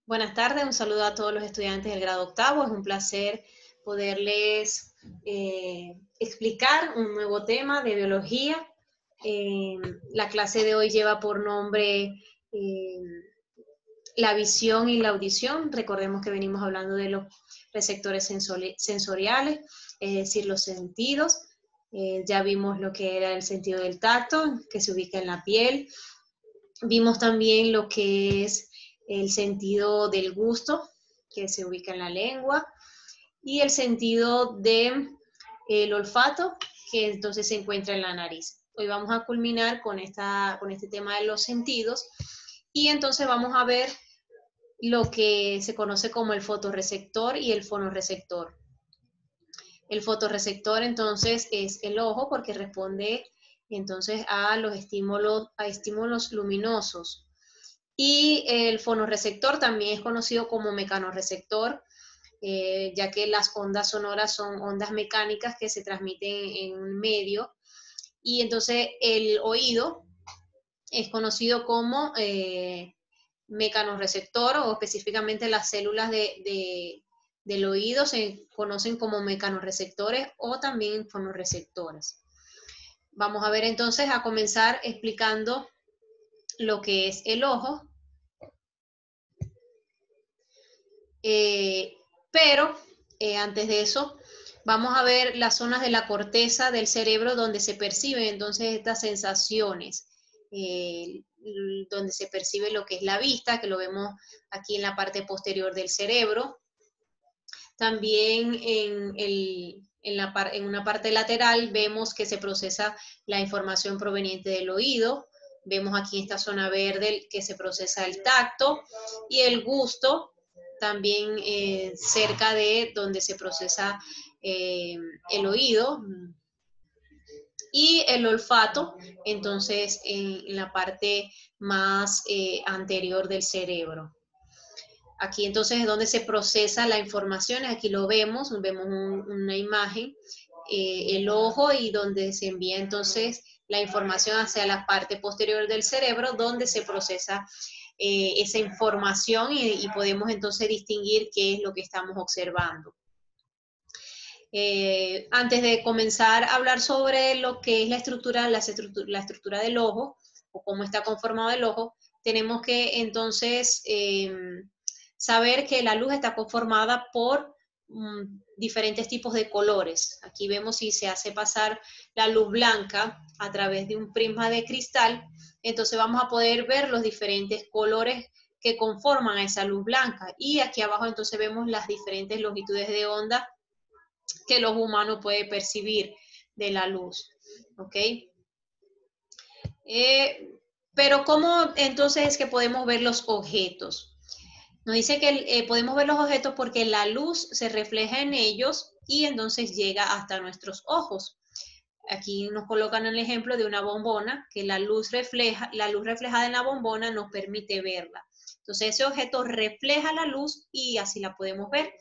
Buenas tardes, un saludo a todos los estudiantes del grado octavo. Es un placer poderles explicar un nuevo tema de biología. La clase de hoy lleva por nombre la visión y la audición. Recordemos que venimos hablando de los receptores sensoriales, es decir, los sentidos. Ya vimos lo que era el sentido del tacto, que se ubica en la piel. Vimos también lo que es el sentido del gusto, que se ubica en la lengua, y el sentido del olfato, que entonces se encuentra en la nariz. Hoy vamos a culminar con este tema de los sentidos, y entonces vamos a ver lo que se conoce como el fotorreceptor y el fonorreceptor. El fotorreceptor entonces es el ojo porque responde entonces a los estímulos luminosos. Y el fonorreceptor también es conocido como mecanorreceptor, ya que las ondas sonoras son ondas mecánicas que se transmiten en un medio. Y entonces el oído es conocido como mecanorreceptor, o específicamente las células del oído se conocen como mecanorreceptores o también fonorreceptores. Vamos a ver entonces a comenzar explicando lo que es el ojo. Pero antes de eso, vamos a ver las zonas de la corteza del cerebro donde se perciben entonces estas sensaciones, donde se percibe lo que es la vista, que lo vemos aquí en la parte posterior del cerebro. También en una parte lateral vemos que se procesa la información proveniente del oído. Vemos aquí esta zona verde que se procesa el tacto y el gusto, también cerca de donde se procesa el oído, y el olfato, entonces en la parte más anterior del cerebro. Aquí entonces es donde se procesa la información, aquí lo vemos una imagen, el ojo, y donde se envía entonces la información hacia la parte posterior del cerebro, donde se procesa esa información y podemos entonces distinguir qué es lo que estamos observando. Antes de comenzar a hablar sobre lo que es la estructura del ojo, o cómo está conformado el ojo, tenemos que entonces saber que la luz está conformada por diferentes tipos de colores. Aquí vemos si se hace pasar la luz blanca a través de un prisma de cristal, entonces vamos a poder ver los diferentes colores que conforman a esa luz blanca. Y aquí abajo entonces vemos las diferentes longitudes de onda que los humanos pueden percibir de la luz, ¿ok? Pero ¿cómo entonces es que podemos ver los objetos? Nos dice que podemos ver los objetos porque la luz se refleja en ellos y entonces llega hasta nuestros ojos. Aquí nos colocan el ejemplo de una bombona, que la luz reflejada en la bombona nos permite verla. Entonces ese objeto refleja la luz y así la podemos ver.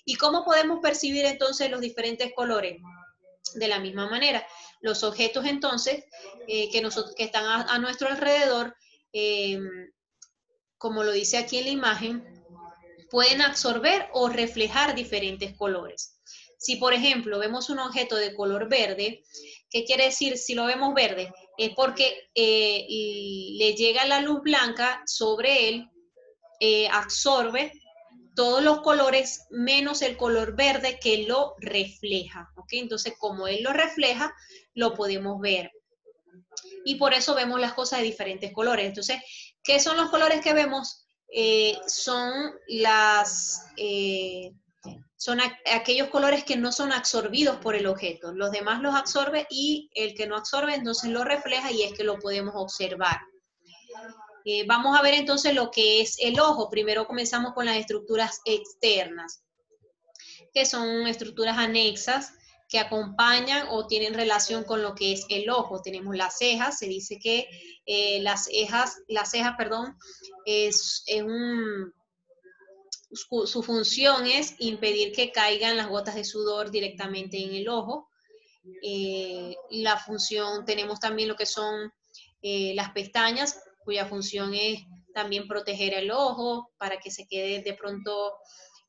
¿Y cómo podemos percibir entonces los diferentes colores? De la misma manera, los objetos entonces que están a nuestro alrededor, como lo dice aquí en la imagen, pueden absorber o reflejar diferentes colores. Si, por ejemplo, vemos un objeto de color verde, ¿qué quiere decir si lo vemos verde? Es porque le llega la luz blanca sobre él, absorbe todos los colores menos el color verde que lo refleja, ¿ok? Entonces, como él lo refleja, lo podemos ver. Y por eso vemos las cosas de diferentes colores. Entonces, ¿qué son los colores que vemos? Son aquellos colores que no son absorbidos por el objeto. Los demás los absorbe y el que no absorbe entonces lo refleja y es que lo podemos observar. Vamos a ver entonces lo que es el ojo. Primero comenzamos con las estructuras externas, que son estructuras anexas que acompañan o tienen relación con lo que es el ojo. Tenemos las cejas, se dice que las cejas, su función es impedir que caigan las gotas de sudor directamente en el ojo. Tenemos también lo que son las pestañas, cuya función es también proteger el ojo para que se quede de pronto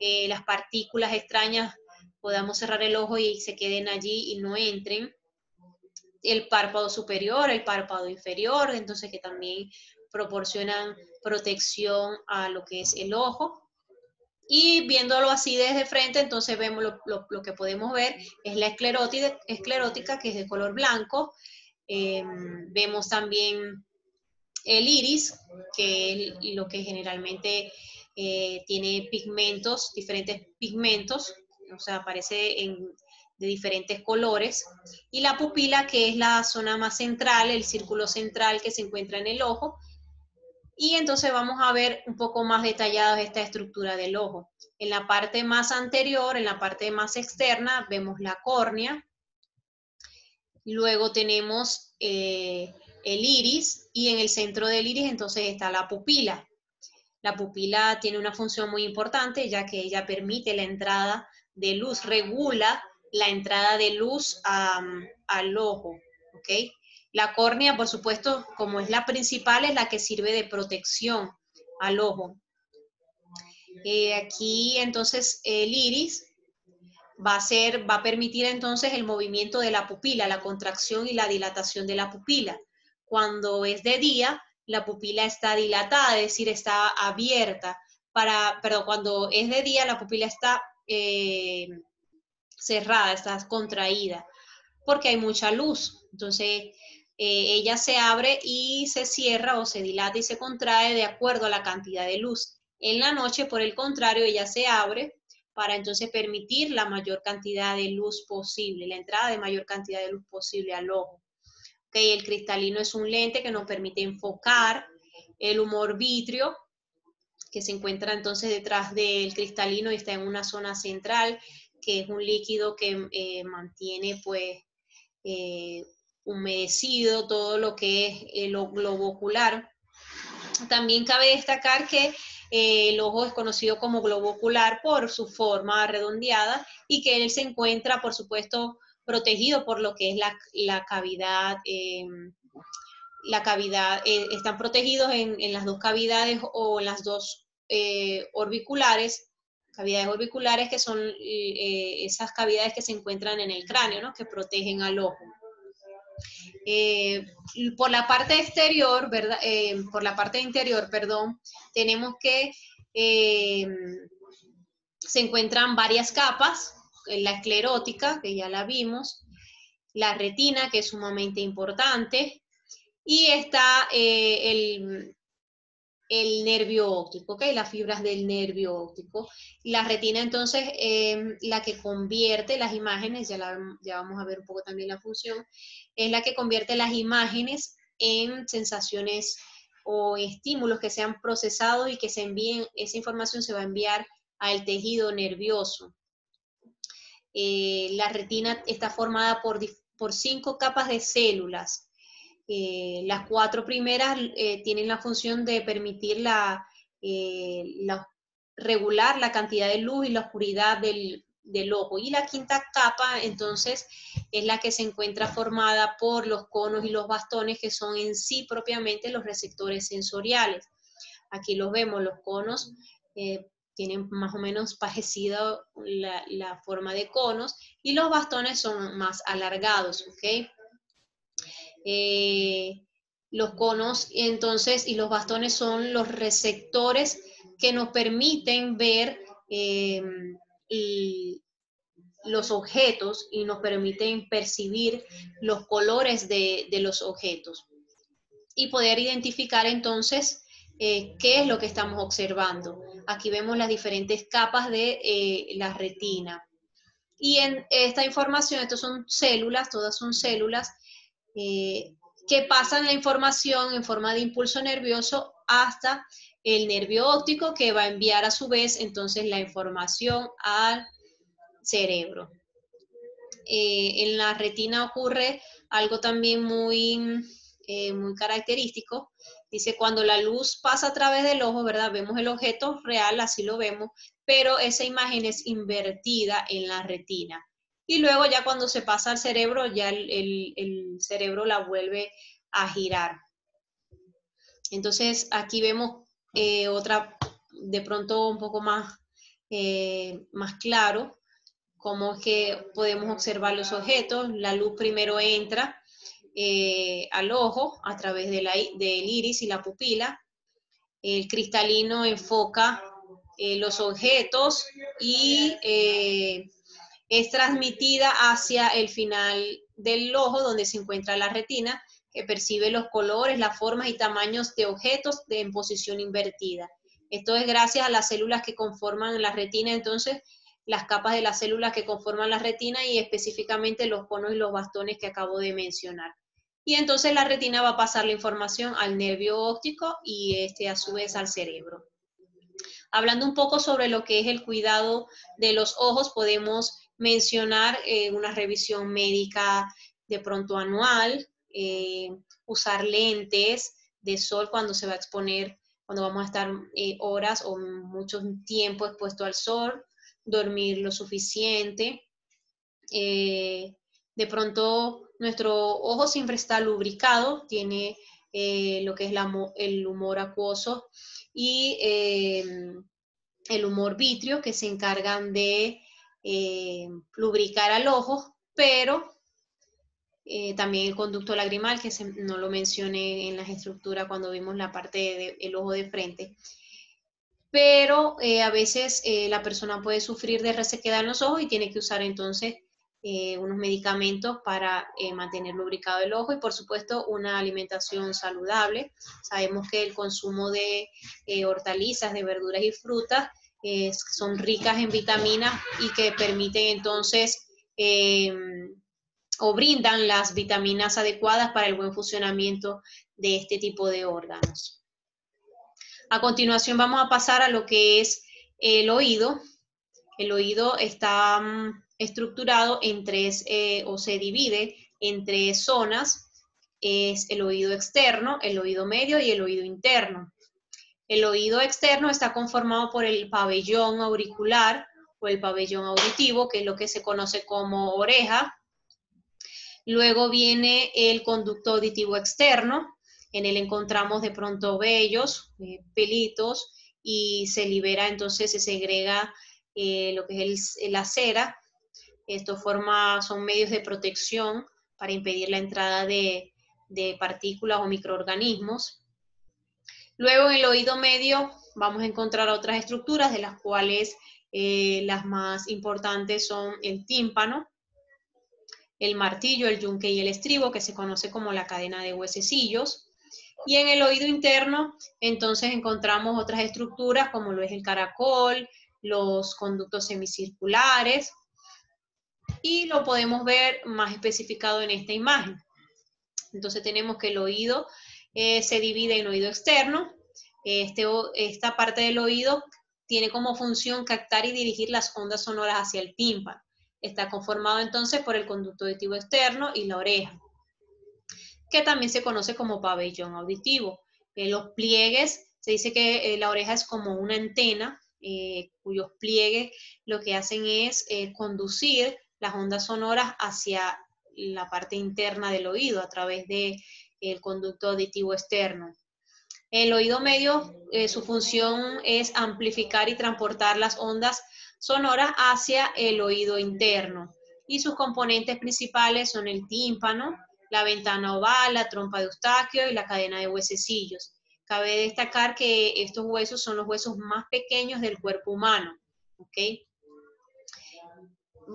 las partículas extrañas, podamos cerrar el ojo y se queden allí y no entren. El párpado superior, el párpado inferior, entonces que también proporcionan protección a lo que es el ojo. Y viéndolo así desde frente, entonces vemos lo que podemos ver es la esclerótica, que es de color blanco. Vemos también el iris, que es lo que generalmente tiene pigmentos, diferentes pigmentos, o sea, aparece de diferentes colores. Y la pupila, que es la zona más central, el círculo central que se encuentra en el ojo. Y entonces vamos a ver un poco más detallados esta estructura del ojo. En la parte más anterior, en la parte más externa, vemos la córnea. Luego tenemos el iris y en el centro del iris entonces está la pupila. La pupila tiene una función muy importante ya que ella permite la entrada de luz, regula la entrada de luz al ojo, ¿ok? La córnea, por supuesto, como es la principal, es la que sirve de protección al ojo. Aquí entonces el iris va a permitir entonces el movimiento de la pupila, la contracción y la dilatación de la pupila. Cuando es de día, la pupila está dilatada, es decir, está abierta. Cuando es de día, la pupila está cerrada, está contraída, porque hay mucha luz. Entonces, ella se abre y se cierra o se dilata y se contrae de acuerdo a la cantidad de luz. En la noche, por el contrario, ella se abre para entonces permitir la mayor cantidad de luz posible, la entrada de mayor cantidad de luz posible al ojo. Okay, el cristalino es un lente que nos permite enfocar. El humor vitrio, que se encuentra entonces detrás del cristalino y está en una zona central, que es un líquido que mantiene pues humedecido todo lo que es el globo ocular. También cabe destacar que el ojo es conocido como globo ocular por su forma redondeada y que él se encuentra, por supuesto, protegido por lo que es la cavidad. Están protegidos en las dos cavidades o en las dos orbiculares, cavidades orbiculares que son esas cavidades que se encuentran en el cráneo, ¿no? Que protegen al ojo. Por la parte exterior, ¿verdad? Por la parte interior, perdón, tenemos que se encuentran varias capas, la esclerótica, que ya la vimos, la retina, que es sumamente importante, y está el nervio óptico, ¿ok? Las fibras del nervio óptico. La retina, entonces, la que convierte las imágenes, ya vamos a ver un poco también la función, es la que convierte las imágenes en sensaciones o estímulos que sean procesados y que se envíen, esa información se va a enviar al tejido nervioso. La retina está formada por 5 capas de células. Las 4 primeras tienen la función de permitir regular la cantidad de luz y la oscuridad del ojo. Y la 5ª capa, entonces, es la que se encuentra formada por los conos y los bastones, que son en sí propiamente los receptores sensoriales. Aquí los vemos, los conos tienen más o menos parecida la forma de conos y los bastones son más alargados, ¿ok? Los conos entonces y los bastones son los receptores que nos permiten ver los objetos y nos permiten percibir los colores de los objetos y poder identificar entonces qué es lo que estamos observando. Aquí vemos las diferentes capas de la retina. Y en esta información, estas son células, todas son células, que pasan la información en forma de impulso nervioso hasta el nervio óptico, que va a enviar a su vez entonces la información al cerebro. En la retina ocurre algo también muy característico. Dice, cuando la luz pasa a través del ojo, ¿verdad? Vemos el objeto real, así lo vemos, pero esa imagen es invertida en la retina. Y luego ya cuando se pasa al cerebro, ya el cerebro la vuelve a girar. Entonces aquí vemos otra, de pronto un poco más, más claro, cómo es que podemos observar los objetos. La luz primero entra al ojo a través del iris y la pupila. El cristalino enfoca los objetos y es transmitida hacia el final del ojo, donde se encuentra la retina, que percibe los colores, las formas y tamaños de objetos en posición invertida. Esto es gracias a las células que conforman la retina, entonces las capas de las células que conforman la retina y específicamente los conos y los bastones que acabo de mencionar. Y entonces la retina va a pasar la información al nervio óptico y a su vez al cerebro. Hablando un poco sobre lo que es el cuidado de los ojos, podemos mencionar una revisión médica de pronto anual, usar lentes de sol cuando se va a exponer, cuando vamos a estar horas o mucho tiempo expuesto al sol, dormir lo suficiente. De pronto nuestro ojo siempre está lubricado, tiene lo que es el humor acuoso y el humor vítreo, que se encargan de lubricar al ojo, pero también el conducto lagrimal, que no lo mencioné en las estructuras cuando vimos la parte del ojo de frente. Pero a veces la persona puede sufrir de resequedad en los ojos y tiene que usar entonces unos medicamentos para mantener lubricado el ojo y por supuesto una alimentación saludable. Sabemos que el consumo de hortalizas, de verduras y frutas son ricas en vitaminas y que permiten entonces o brindan las vitaminas adecuadas para el buen funcionamiento de este tipo de órganos. A continuación vamos a pasar a lo que es el oído. El oído está estructurado en tres, o se divide en tres zonas. Es el oído externo, el oído medio y el oído interno. El oído externo está conformado por el pabellón auricular o el pabellón auditivo, que es lo que se conoce como oreja. Luego viene el conducto auditivo externo. En él encontramos de pronto vellos, pelitos, y se libera, entonces se segrega lo que es la cera. Esto son medios de protección para impedir la entrada de partículas o microorganismos. Luego en el oído medio vamos a encontrar otras estructuras, de las cuales las más importantes son el tímpano, el martillo, el yunque y el estribo, que se conoce como la cadena de huesecillos. Y en el oído interno, entonces encontramos otras estructuras como lo es el caracol, los conductos semicirculares, y lo podemos ver más especificado en esta imagen. Entonces tenemos que el oído se divide en oído externo. Esta parte del oído tiene como función captar y dirigir las ondas sonoras hacia el tímpano. Está conformado entonces por el conducto auditivo externo y la oreja, que también se conoce como pabellón auditivo. Los pliegues, se dice que la oreja es como una antena, cuyos pliegues lo que hacen es conducir las ondas sonoras hacia la parte interna del oído a través del conducto auditivo externo. El oído medio, su función es amplificar y transportar las ondas sonoras hacia el oído interno. Y sus componentes principales son el tímpano, la ventana oval, la trompa de Eustaquio y la cadena de huesecillos. Cabe destacar que estos huesos son los huesos más pequeños del cuerpo humano. ¿Okay?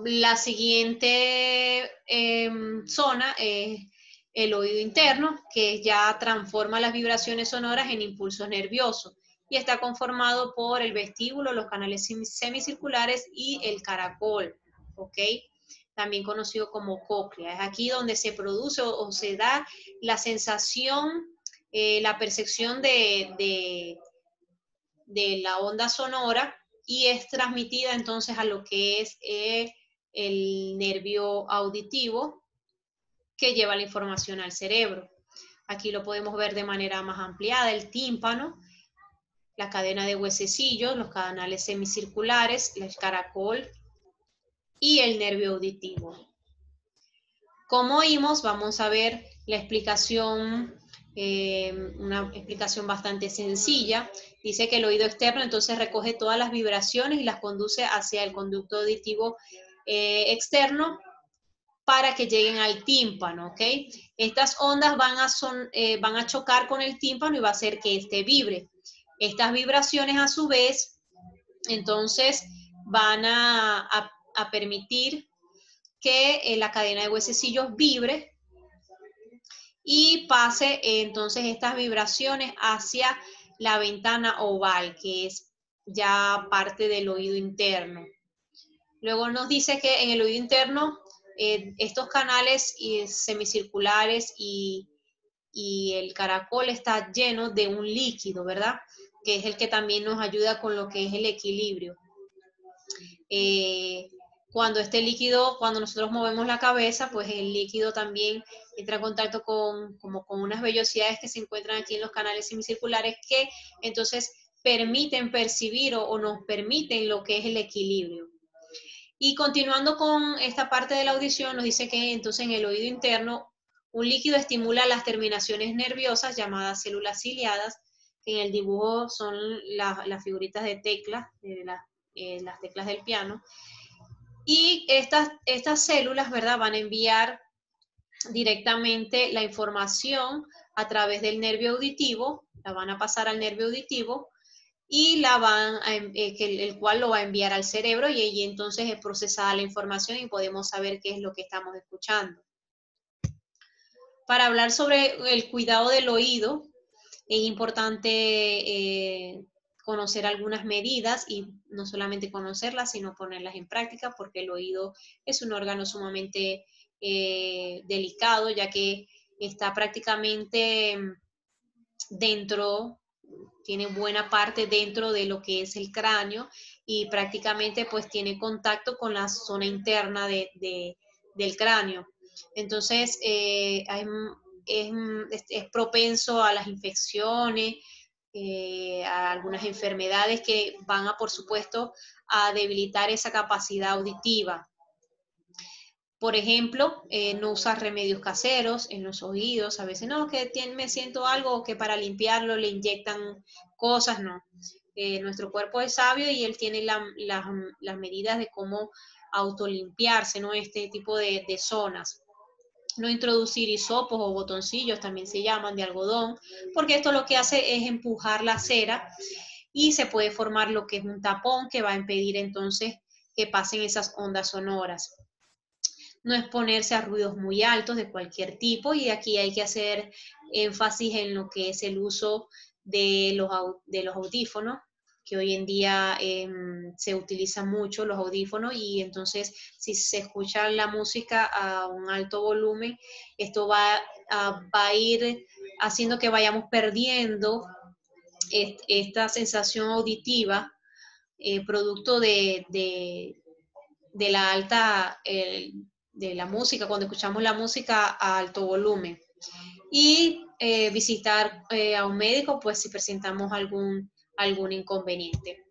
La siguiente zona es el oído interno, que ya transforma las vibraciones sonoras en impulsos nerviosos y está conformado por el vestíbulo, los canales semicirculares y el caracol, ¿ok? También conocido como cóclea. Es aquí donde se produce o se da la sensación, la percepción de la onda sonora y es transmitida entonces a lo que es el nervio auditivo, que lleva la información al cerebro. Aquí lo podemos ver de manera más ampliada, el tímpano, la cadena de huesecillos, los canales semicirculares, el caracol y el nervio auditivo. Como oímos, vamos a ver la explicación una explicación bastante sencilla. Dice que el oído externo entonces recoge todas las vibraciones y las conduce hacia el conducto auditivo externo para que lleguen al tímpano, ¿ok? Estas ondas van a chocar con el tímpano y va a hacer que este vibre. Estas vibraciones a su vez, entonces, van a permitir que la cadena de huesecillos vibre y pase entonces estas vibraciones hacia la ventana oval, que es ya parte del oído interno. Luego nos dice que en el oído interno estos canales semicirculares y el caracol está lleno de un líquido, ¿verdad? Que es el que también nos ayuda con lo que es el equilibrio. Cuando cuando nosotros movemos la cabeza, pues el líquido también entra en contacto con unas vellosidades que se encuentran aquí en los canales semicirculares que entonces permiten percibir o nos permiten lo que es el equilibrio. Y continuando con esta parte de la audición, nos dice que entonces en el oído interno un líquido estimula las terminaciones nerviosas llamadas células ciliadas, que en el dibujo son las figuritas de teclas, las teclas del piano. Y estas células, ¿verdad?, van a enviar directamente la información a través del nervio auditivo, la van a pasar al nervio auditivo y el cual lo va a enviar al cerebro y allí entonces es procesada la información y podemos saber qué es lo que estamos escuchando. Para hablar sobre el cuidado del oído, es importante conocer algunas medidas y no solamente conocerlas, sino ponerlas en práctica, porque el oído es un órgano sumamente delicado, ya que está prácticamente tiene buena parte dentro de lo que es el cráneo y prácticamente pues tiene contacto con la zona interna del cráneo. Entonces es propenso a las infecciones, a algunas enfermedades que van a, por supuesto, a debilitar esa capacidad auditiva. Por ejemplo, no usar remedios caseros en los oídos. A veces, no, que me siento algo que para limpiarlo le inyectan cosas, no. Nuestro cuerpo es sabio y él tiene las medidas de cómo autolimpiarse, ¿no? Este tipo de zonas. No introducir hisopos o botoncillos, también se llaman, de algodón, porque esto lo que hace es empujar la cera y se puede formar lo que es un tapón que va a impedir entonces que pasen esas ondas sonoras. No exponerse a ruidos muy altos de cualquier tipo, y aquí hay que hacer énfasis en lo que es el uso de los audífonos, que hoy en día se utilizan mucho los audífonos, y entonces si se escucha la música a un alto volumen, esto va a ir haciendo que vayamos perdiendo esta sensación auditiva, producto de la alta, de la música, cuando escuchamos la música a alto volumen. Y visitar a un médico, pues si presentamos algún inconveniente.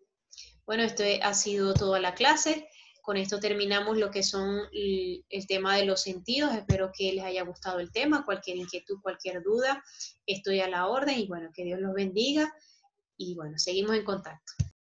Bueno, esto ha sido toda la clase. Con esto terminamos lo que son el tema de los sentidos. Espero que les haya gustado el tema. Cualquier inquietud, cualquier duda, estoy a la orden. Y bueno, que Dios los bendiga. Y bueno, seguimos en contacto.